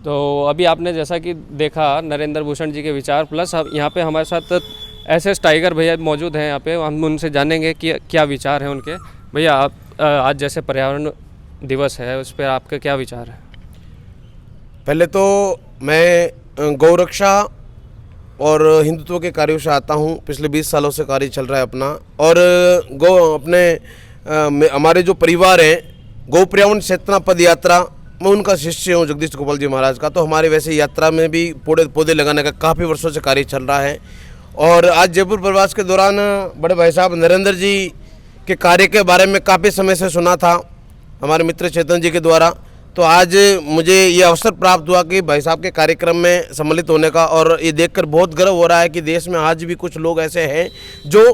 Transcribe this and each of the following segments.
तो अभी आपने जैसा कि देखा नरेंद्र भूषण जी के विचार, प्लस यहाँ पे हमारे साथ एसएस टाइगर भैया मौजूद हैं यहाँ पे, हम उनसे जानेंगे कि क्या विचार हैं उनके। भैया आप आज जैसे पर्यावरण दिवस है उस पर आपके क्या विचार हैं? पहले तो मैं गौरक्षा और हिंदुत्व के कार्यों से आता हूँ। पिछले 20 सालों से कार्य चल रहा है अपना। और हमारे जो परिवार हैं, गौ पर्यावरण चेतना पद यात्रा, मैं उनका शिष्य हूँ जगदीश गोपाल जी महाराज का। तो हमारे वैसे यात्रा में भी पौधे लगाने का काफ़ी वर्षों से कार्य चल रहा है। और आज जयपुर प्रवास के दौरान बड़े भाई साहब नरेंद्र जी के कार्य के बारे में काफ़ी समय से सुना था हमारे मित्र चेतन जी के द्वारा। तो आज मुझे ये अवसर प्राप्त हुआ कि भाई साहब के कार्यक्रम में सम्मिलित होने का, और ये देखकर बहुत गर्व हो रहा है कि देश में आज भी कुछ लोग ऐसे हैं जो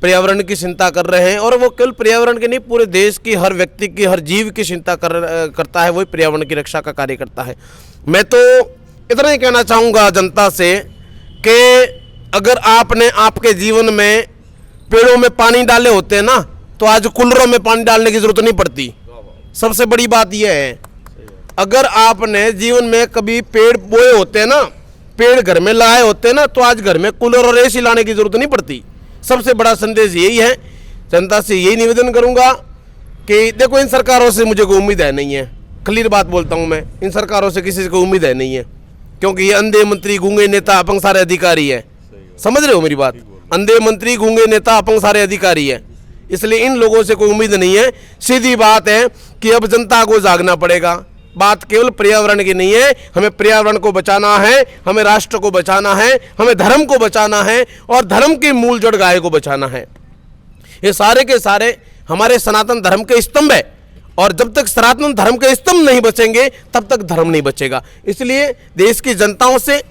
पर्यावरण की चिंता कर रहे हैं। और वो केवल पर्यावरण के नहीं, पूरे देश की, हर व्यक्ति की, हर जीव की चिंता करता है, वही पर्यावरण की रक्षा का कार्य करता है। मैं तो इतना ही कहना चाहूँगा जनता से कि अगर आपने आपके जीवन में पेड़ों में पानी डाले होते हैं ना, तो आज कूलरों में पानी डालने की जरूरत नहीं पड़ती। सबसे बड़ी बात यह है, अगर आपने जीवन में कभी पेड़ बोए होते हैं ना, पेड़ घर में लगाए होते हैं ना, तो आज घर में कूलर और एसी लाने की जरूरत नहीं पड़ती। सबसे बड़ा संदेश यही है। जनता से यही निवेदन करूंगा कि देखो, इन सरकारों से मुझे कोई उम्मीद है नहीं है। क्लियर बात बोलता हूं मैं, इन सरकारों से किसी को उम्मीद है नहीं है, क्योंकि ये अंधे मंत्री, गूंगे नेता, अपंग सारे अधिकारी है। समझ रहे हो मेरी बात? अंधे मंत्री, गूंगे नेता, अपंग सारे अधिकारी है। इसलिए इन लोगों से कोई उम्मीद नहीं है। सीधी बात है कि अब जनता को जागना पड़ेगा। बात केवल पर्यावरण की नहीं है, हमें पर्यावरण को बचाना है, हमें राष्ट्र को बचाना है, हमें धर्म को बचाना है, और धर्म की मूल जड़ गाय को बचाना है। ये सारे के सारे हमारे सनातन धर्म के स्तंभ है, और जब तक सनातन धर्म के स्तंभ नहीं बचेंगे तब तक धर्म नहीं बचेगा। इसलिए देश की जनताओं से,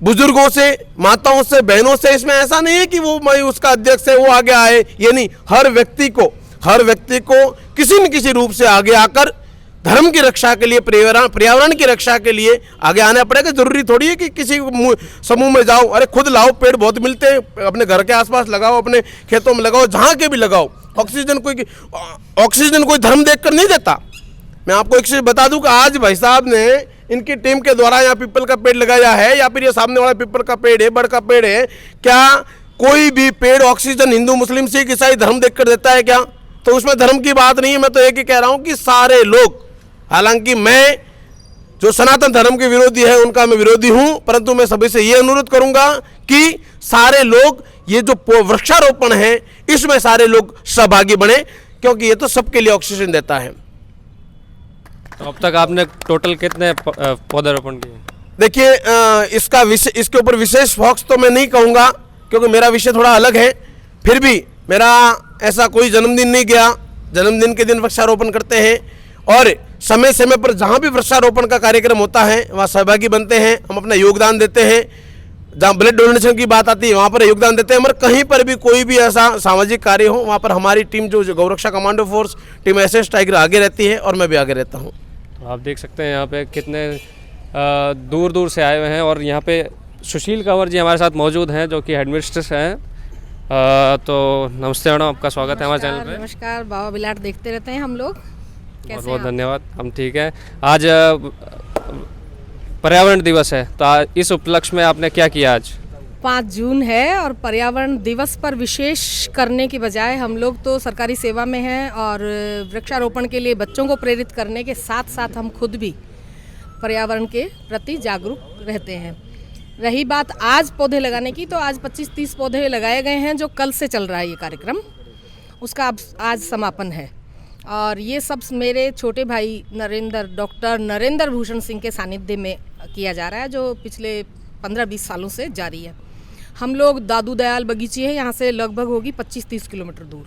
बुजुर्गों से, माताओं से, बहनों से, इसमें ऐसा नहीं है कि वो मैं उसका अध्यक्ष है वो आगे आए, ये नहीं। हर व्यक्ति को किसी न किसी रूप से आगे आकर धर्म की रक्षा के लिए, पर्यावरण की रक्षा के लिए आगे आना पड़ेगा। जरूरी थोड़ी है कि किसी समूह में जाओ। अरे खुद लाओ, पेड़ बहुत मिलते हैं, अपने घर के आसपास लगाओ, अपने खेतों में लगाओ, जहाँ के भी लगाओ। ऑक्सीजन कोई धर्म देखकर नहीं देता। मैं आपको एक चीज बता दूं कि आज भाई साहब ने इनकी टीम के द्वारा यहाँ पीपल का पेड़ लगाया है, या फिर ये सामने वाला पीपल का पेड़ है, बड़ का पेड़ है, क्या कोई भी पेड़ ऑक्सीजन हिंदू, मुस्लिम, सिख, ईसाई धर्म देखकर देता है क्या? तो उसमें धर्म की बात नहीं है। मैं तो एक ही कह रहा हूं कि सारे लोग, हालांकि मैं जो सनातन धर्म के विरोधी है उनका मैं विरोधी हूं, परंतु मैं सभी से ये अनुरोध करूंगा कि सारे लोग ये जो वृक्षारोपण है इसमें सारे लोग सहभागी बने, क्योंकि ये तो सबके लिए ऑक्सीजन देता है। तो अब तक आपने टोटल कितने पौधारोपण किए? देखिए, इसके ऊपर विशेष फोकस तो मैं नहीं कहूँगा, क्योंकि मेरा विषय थोड़ा अलग है। फिर भी मेरा ऐसा कोई जन्मदिन नहीं गया। जन्मदिन के दिन वृक्षारोपण करते हैं, और समय समय पर जहाँ भी वृक्षारोपण का कार्यक्रम होता है वहाँ सहभागी बनते हैं, हम अपना योगदान देते हैं। जहाँ ब्लड डोनेशन की बात आती है वहाँ पर योगदान देते हैं। मगर कहीं पर भी कोई भी ऐसा सामाजिक कार्य हो, वहाँ पर हमारी टीम जो गौरक्षा commando force team SS tiger आगे रहती है, और मैं भी आगे रहता हूँ। तो आप देख सकते हैं यहाँ पे कितने दूर दूर से आए हुए हैं। और यहाँ पे सुशील कंवर जी हमारे साथ मौजूद हैं, जो कि हेडमिस्ट्रेस हैं। तो नमस्ते मैडम, आपका स्वागत है हमारे चैनल पे। नमस्कार। बाबा बिलाट देखते रहते हैं हम लोग। बहुत बहुत धन्यवाद। हम ठीक है। आज पर्यावरण दिवस है, तो इस उपलक्ष्य में आपने क्या किया? आज 5 जून है, और पर्यावरण दिवस पर विशेष करने की बजाय हम लोग तो सरकारी सेवा में हैं, और वृक्षारोपण के लिए बच्चों को प्रेरित करने के साथ साथ हम खुद भी पर्यावरण के प्रति जागरूक रहते हैं। रही बात आज पौधे लगाने की, तो आज 25-30 पौधे लगाए गए हैं, जो कल से चल रहा है ये कार्यक्रम, उसका अब आज समापन है। और ये सब मेरे छोटे भाई डॉक्टर नरेंद्र भूषण सिंह के सानिध्य में किया जा रहा है, जो पिछले 15-20 सालों से जारी है। हम लोग दादू दयाल बगीची है, यहाँ से लगभग होगी 25-30 किलोमीटर दूर।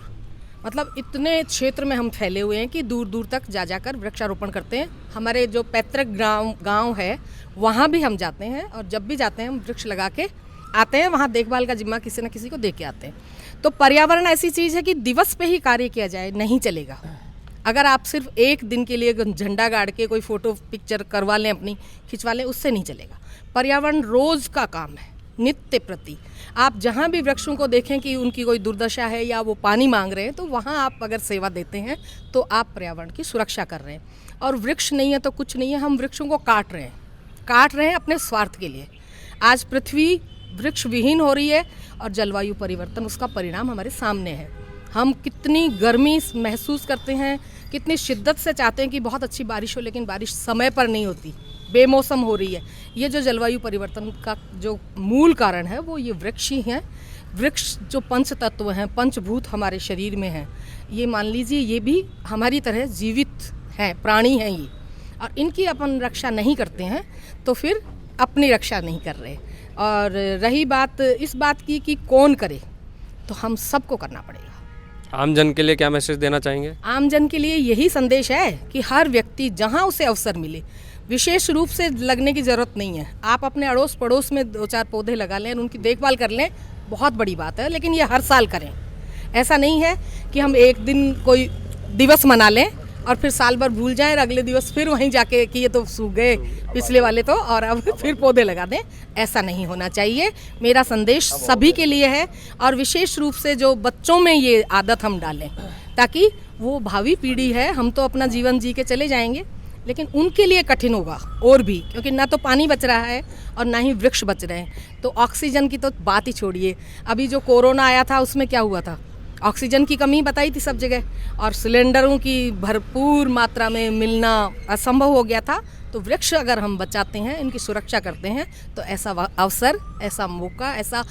मतलब इतने क्षेत्र में हम फैले हुए हैं कि दूर दूर तक जाकर वृक्षारोपण करते हैं। हमारे जो पैतृक गांव है वहाँ भी हम जाते हैं, और जब भी जाते हैं हम वृक्ष लगा के आते हैं। वहाँ देखभाल का जिम्मा किसी न किसी को दे के आते हैं। तो पर्यावरण ऐसी चीज़ है कि दिवस पे ही कार्य किया जाए नहीं चलेगा। अगर आप सिर्फ एक दिन के लिए झंडा गाड़ के कोई फ़ोटो पिक्चर करवा लें, अपनी खिंचवा लें, उससे नहीं चलेगा। पर्यावरण रोज़ का काम है, नित्य प्रति। आप जहाँ भी वृक्षों को देखें कि उनकी कोई दुर्दशा है या वो पानी मांग रहे हैं, तो वहाँ आप अगर सेवा देते हैं तो आप पर्यावरण की सुरक्षा कर रहे हैं। और वृक्ष नहीं है तो कुछ नहीं है। हम वृक्षों को काट रहे हैं, काट रहे हैं अपने स्वार्थ के लिए। आज पृथ्वी वृक्ष विहीन हो रही है और जलवायु परिवर्तन उसका परिणाम हमारे सामने है। हम कितनी गर्मी महसूस करते हैं, कितनी शिद्दत से चाहते हैं कि बहुत अच्छी बारिश हो, लेकिन बारिश समय पर नहीं होती, बेमौसम हो रही है। ये जो जलवायु परिवर्तन का जो मूल कारण है वो ये वृक्ष ही हैं। वृक्ष जो पंच तत्व हैं, पंचभूत हमारे शरीर में हैं, ये मान लीजिए ये भी हमारी तरह जीवित हैं, प्राणी हैं ये, और इनकी अपन रक्षा नहीं करते हैं तो फिर अपनी रक्षा नहीं कर रहे। और रही बात इस बात की कि कौन करे, तो हम सबको करना पड़ेगा। आम जन के लिए क्या मैसेज देना चाहेंगे? आम जन के लिए यही संदेश है कि हर व्यक्ति जहां उसे अवसर मिले, विशेष रूप से लगने की ज़रूरत नहीं है, आप अपने अड़ोस पड़ोस में 2-4 पौधे लगा लें, उनकी देखभाल कर लें, बहुत बड़ी बात है। लेकिन ये हर साल करें। ऐसा नहीं है कि हम एक दिन कोई दिवस मना लें और फिर साल भर भूल जाएं और अगले दिवस फिर वहीं जाके कि ये तो सूख गए पिछले वाले तो, और अब फिर पौधे लगा दें। ऐसा नहीं होना चाहिए। मेरा संदेश सभी के लिए है, और विशेष रूप से जो बच्चों में ये आदत हम डालें, ताकि वो भावी पीढ़ी है, हम तो अपना जीवन जी के चले जाएंगे, लेकिन उनके लिए कठिन होगा और भी, क्योंकि ना तो पानी बच रहा है और ना ही वृक्ष बच रहे हैं। तो ऑक्सीजन की तो बात ही छोड़िए। अभी जो कोरोना आया था उसमें क्या हुआ था, ऑक्सीजन की कमी बताई थी सब जगह, और सिलेंडरों की भरपूर मात्रा में मिलना असंभव हो गया था। तो वृक्ष अगर हम बचाते हैं, इनकी सुरक्षा करते हैं, तो ऐसा अवसर, ऐसा मौका, ऐसा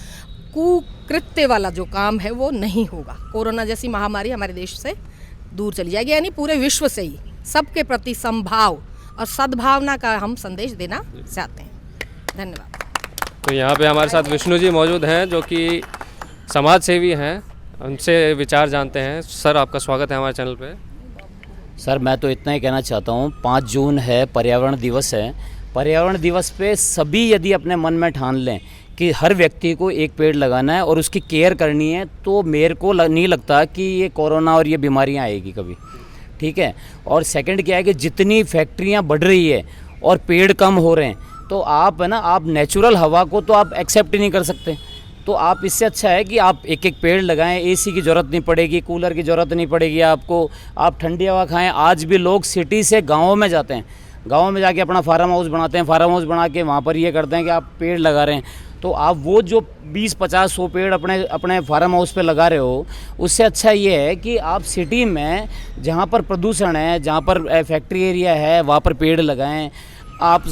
कुकृत्य वाला जो काम है वो नहीं होगा। कोरोना जैसी महामारी हमारे देश से दूर चली जाएगी, यानी पूरे विश्व से ही सबके प्रति समभाव और सद्भावना का हम संदेश देना चाहते हैं। धन्यवाद। तो यहाँ पे हमारे साथ विष्णु जी मौजूद हैं, जो कि समाज सेवी हैं, उनसे विचार जानते हैं। सर, आपका स्वागत है हमारे चैनल पे। सर, मैं तो इतना ही कहना चाहता हूँ, 5 जून है, पर्यावरण दिवस है। पर्यावरण दिवस पे सभी यदि अपने मन में ठान लें कि हर व्यक्ति को एक पेड़ लगाना है और उसकी केयर करनी है, तो मेरे को नहीं लगता कि ये कोरोना और ये बीमारियाँ आएगी कभी। ठीक है। और सेकंड क्या है कि जितनी फैक्ट्रियाँ बढ़ रही है और पेड़ कम हो रहे हैं, तो आप है ना, आप नेचुरल हवा को तो आप एक्सेप्ट ही नहीं कर सकते। तो आप इससे अच्छा है कि आप एक एक पेड़ लगाएं, एसी की ज़रूरत नहीं पड़ेगी, कूलर की ज़रूरत नहीं पड़ेगी आपको, आप ठंडी हवा खाएं। आज भी लोग सिटी से गाँव में जाते हैं, गाँव में जाके अपना फार्म हाउस बनाते हैं, फार्म हाउस बना के वहाँ पर ये करते हैं कि आप पेड़ लगा रहे हैं। तो आप वो जो 20, 50, 100 पेड़ अपने फार्म हाउस पे लगा रहे हो, उससे अच्छा ये है कि आप सिटी में जहाँ पर प्रदूषण है, जहाँ पर फैक्ट्री एरिया है, वहाँ पर पेड़ लगाएं। आप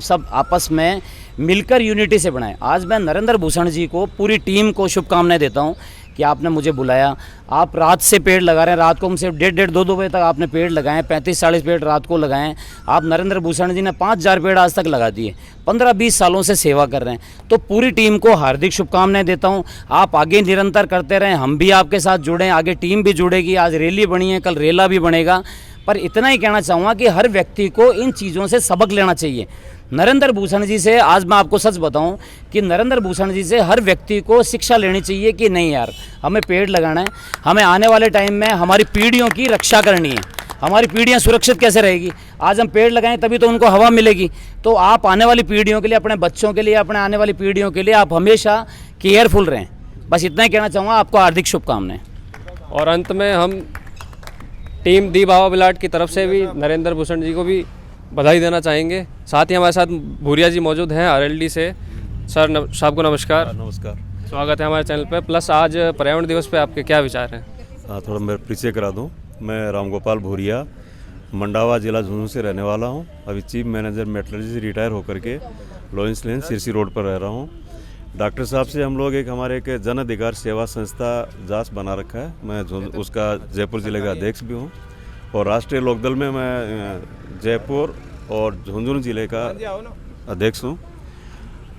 सब आपस में मिलकर यूनिटी से बनाएं। आज मैं नरेंद्र भूषण जी को, पूरी टीम को शुभकामनाएं देता हूं कि आपने मुझे बुलाया। आप रात से पेड़ लगा रहे हैं, रात को हमसे 1:30, 2 बजे तक आपने पेड़ लगाएं, 35-40 पेड़ रात को लगाएं। आप नरेंद्र भूषण जी ने 5000 पेड़ आज तक लगा दिए, 15-20 सालों से सेवा कर रहे हैं। तो पूरी टीम को हार्दिक शुभकामनाएं देता हूं। आप आगे निरंतर करते रहें, हम भी आपके साथ जुड़ें, आगे टीम भी जुड़ेगी। आज रैली बनी है, कल रेला भी बनेगा। पर इतना ही कहना चाहूँगा कि हर व्यक्ति को इन चीज़ों से सबक लेना चाहिए। नरेंद्र भूषण जी से, आज मैं आपको सच बताऊं कि नरेंद्र भूषण जी से हर व्यक्ति को शिक्षा लेनी चाहिए कि नहीं यार, हमें पेड़ लगाना है, हमें आने वाले टाइम में हमारी पीढ़ियों की रक्षा करनी है। हमारी पीढ़ियां सुरक्षित कैसे रहेगी? आज हम पेड़ लगाएं तभी तो उनको हवा मिलेगी। तो आप आने वाली पीढ़ियों के लिए, अपने बच्चों के लिए, अपने आने वाली पीढ़ियों के लिए आप हमेशा केयरफुल रहें। बस इतना ही कहना चाहूँगा। आपको हार्दिक शुभकामनाएं। और अंत में हम टीम दी बाबा बिलाट की तरफ से भी नरेंद्र भूषण जी को भी बधाई देना चाहेंगे। साथ ही हमारे साथ भूरिया जी मौजूद हैं आरएलडी से। सर, साहब को नमस्कार। नमस्कार, स्वागत है हमारे चैनल पे। प्लस आज पर्यावरण दिवस पे आपके क्या विचार हैं? थोड़ा मैं परिचय करा दूं। मैं रामगोपाल भूरिया, मंडावा जिला झुंझुनू से रहने वाला हूं। अभी चीफ मैनेजर मेटलर्जी से रिटायर होकर के लॉरेंस लेन सिरसी रोड पर रह रहा हूं। डॉक्टर साहब से हम लोग हमारे एक जन अधिकार सेवा संस्था जास बना रखा है। मैं उसका जयपुर जिले का अध्यक्ष भी हूँ, और राष्ट्रीय लोकदल में मैं जयपुर और झुंझुनू जिले का अध्यक्ष हूँ।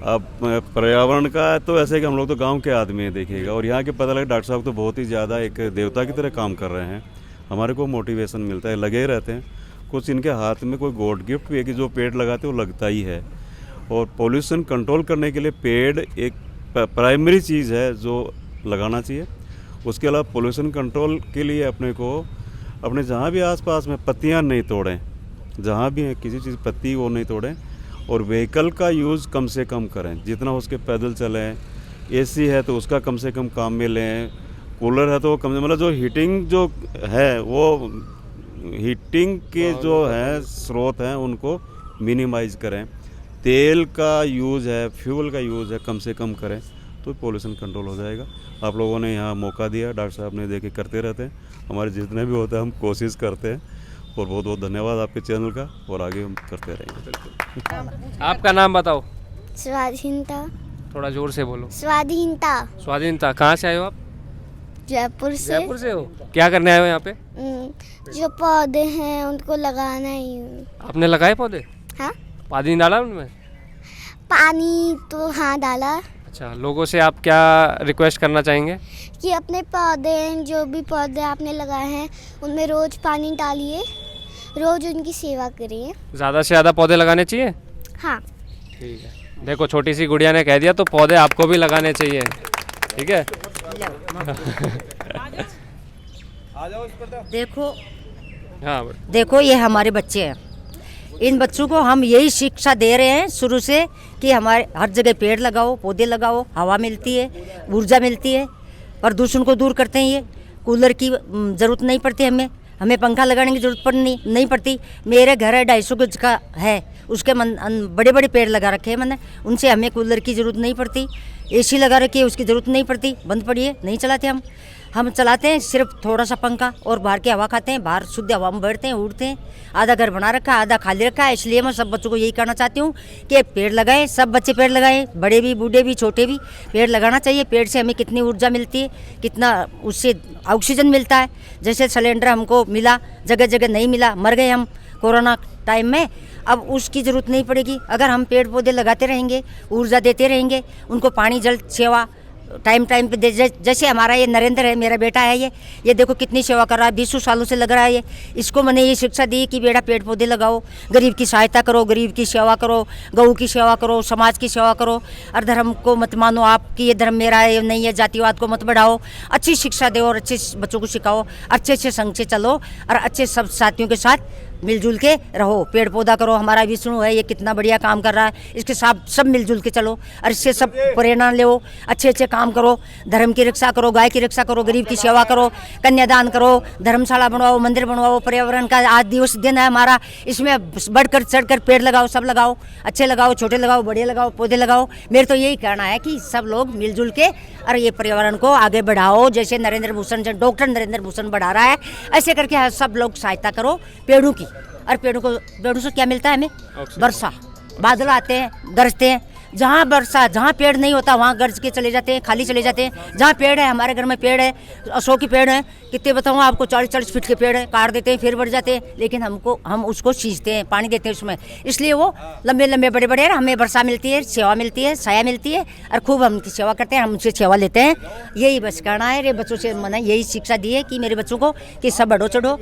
अब पर्यावरण का तो ऐसे कि हम लोग तो गांव के आदमी हैं, देखिएगा, और यहाँ के पता लगे डॉक्टर साहब तो बहुत ही ज़्यादा एक देवता की तरह काम कर रहे हैं। हमारे को मोटिवेशन मिलता है, लगे रहते हैं। कुछ इनके हाथ में कोई गॉड गिफ्ट भी है कि जो पेड़ लगाते हैं वो लगता ही है। और पोल्यूशन कंट्रोल करने के लिए पेड़ एक प्राइमरी चीज़ है जो लगाना चाहिए। उसके अलावा पोल्यूशन कंट्रोल के लिए अपने को अपने जहाँ भी आसपास में पत्तियाँ नहीं तोड़ें, जहाँ भी है किसी चीज़ पत्ती वो नहीं तोड़ें, और व्हीकल का यूज़ कम से कम करें, जितना उसके पैदल चलें। एसी है तो उसका कम से कम काम में लें, कूलर है तो कम से, मतलब जो हीटिंग जो है वो हीटिंग के जो है स्रोत हैं उनको मिनिमाइज करें, तेल का यूज़ है, फ्यूल का यूज़ है, कम से कम करें तो पोल्यूशन कंट्रोल हो जाएगा। आप लोगों ने यहाँ मौका दिया, डॉक्टर साहब ने देखे करते रहते हैं, हमारे जितने भी होता है हम कोशिश करते हैं। और बहुत बहुत धन्यवाद आपके चैनल का, और आगे हम करते रहेंगे। आपका नाम बताओ, स्वाधीनता। थोड़ा जोर से बोलो। स्वाधीनता। स्वाधीनता। कहाँ से आए हो आप? जयपुर से। जयपुर से हो। क्या करने आए हो यहाँ पे? जो पौधे हैं उनको लगाना ही हूँ। आपने लगाए पौधे? हाँ, पानी डाला उनमें? पानी तो हाँ डाला। अच्छा, लोगों से आप क्या रिक्वेस्ट करना चाहेंगे? कि अपने पौधे, जो भी पौधे आपने लगाए हैं उनमें रोज पानी डालिए, रोज उनकी सेवा करिए। ज़्यादा से ज़्यादा पौधे लगाने चाहिए? हाँ। ठीक है, देखो छोटी सी गुड़िया ने कह दिया तो पौधे आपको भी लगाने चाहिए, ठीक है? देखो हाँ, देखो ये हमारे बच्चे हैं, इन बच्चों को हम यही शिक्षा दे रहे हैं शुरू से कि हमारे हर जगह पेड़ लगाओ, पौधे लगाओ, हवा मिलती है, ऊर्जा मिलती है, प्रदूषण को दूर करते हैं। ये कूलर की ज़रूरत नहीं पड़ती हमें पंखा लगाने की ज़रूरत नहीं पड़ती। मेरे घर है 250 गज का है, उसके बड़े बड़े पेड़ लगा रखे हैं मैंने, उनसे हमें कूलर की ज़रूरत नहीं पड़ती। एसी लगा रखी है, उसकी ज़रूरत नहीं पड़ती, बंद पड़ी है, नहीं चलाते हम चलाते हैं सिर्फ थोड़ा सा पंखा, और बाहर की हवा खाते हैं, बाहर शुद्ध हवा में बैठते हैं, उड़ते हैं। आधा घर बना रखा है, आधा खाली रखा है। इसलिए मैं सब बच्चों को यही कहना चाहती हूँ कि पेड़ लगाएं, सब बच्चे पेड़ लगाएं, बड़े भी, बूढ़े भी, छोटे भी। पेड़ लगाना चाहिए। पेड़ से हमें कितनी ऊर्जा मिलती है, कितना उससे ऑक्सीजन मिलता है। जैसे सिलेंडर हमको मिला, जगह जगह नहीं मिला, मर गए हम कोरोना टाइम में, अब उसकी ज़रूरत नहीं पड़ेगी अगर हम पेड़ पौधे लगाते रहेंगे, ऊर्जा देते रहेंगे, उनको पानी, जल, सेवा टाइम पे दे। जैसे हमारा ये नरेंद्र है, मेरा बेटा है, ये देखो कितनी सेवा कर रहा है, 20 सालों से लग रहा है ये। इसको मैंने ये शिक्षा दी कि बेटा पेड़ पौधे लगाओ, गरीब की सहायता करो, गरीब की सेवा करो, गऊ की सेवा करो, समाज की सेवा करो, और धर्म को मत मानो आपकी ये धर्म मेरा है नहीं है, जातिवाद को मत बढ़ाओ। अच्छी शिक्षा दो और अच्छे बच्चों को सिखाओ, अच्छे संग से चलो और अच्छे सब साथियों के साथ मिलजुल के रहो, पेड़ पौधा करो। हमारा विष्णु है, ये कितना बढ़िया काम कर रहा है, इसके साथ सब मिलजुल के चलो और इससे सब प्रेरणा लो, अच्छे काम करो, धर्म की रक्षा करो, गाय की रक्षा करो, गरीब की सेवा करो, कन्यादान करो, धर्मशाला बनवाओ, मंदिर बनवाओ। पर्यावरण का आज दिवस दिन है हमारा, इसमें बढ़कर चढ़कर पेड़ लगाओ, सब लगाओ, अच्छे लगाओ, छोटे लगाओ, बड़े लगाओ, पौधे लगाओ। मेरे तो यही कहना है कि सब लोग मिलजुल के और ये पर्यावरण को आगे बढ़ाओ। जैसे डॉक्टर नरेंद्र भूषण बढ़ा रहा है, ऐसे करके सब लोग सहायता करो पेड़ों की। और पेड़ों से क्या मिलता है हमें? वर्षा, बादल आते हैं, गरजते हैं। जहाँ पेड़ नहीं होता वहाँ गरज के चले जाते हैं, खाली चले जाते हैं। जहाँ पेड़ है, हमारे घर में पेड़ है, 100 के पेड़ है, कितने बताऊँ आपको, 40-40 फीट के पेड़ है, काट देते हैं फिर बढ़ जाते हैं, लेकिन हम उसको सींचते हैं, पानी देते हैं उसमें, इसलिए वो लंबे बड़े हैं। हमें वर्षा मिलती है, सेवा मिलती है, छाया मिलती है, और खूब हम उनकी सेवा करते हैं, हम उनसे सेवा लेते हैं। यही बस कहना है। मेरे बच्चों से मैंने यही शिक्षा दी है कि मेरे बच्चों को कि सब बढ़ो चढ़ो।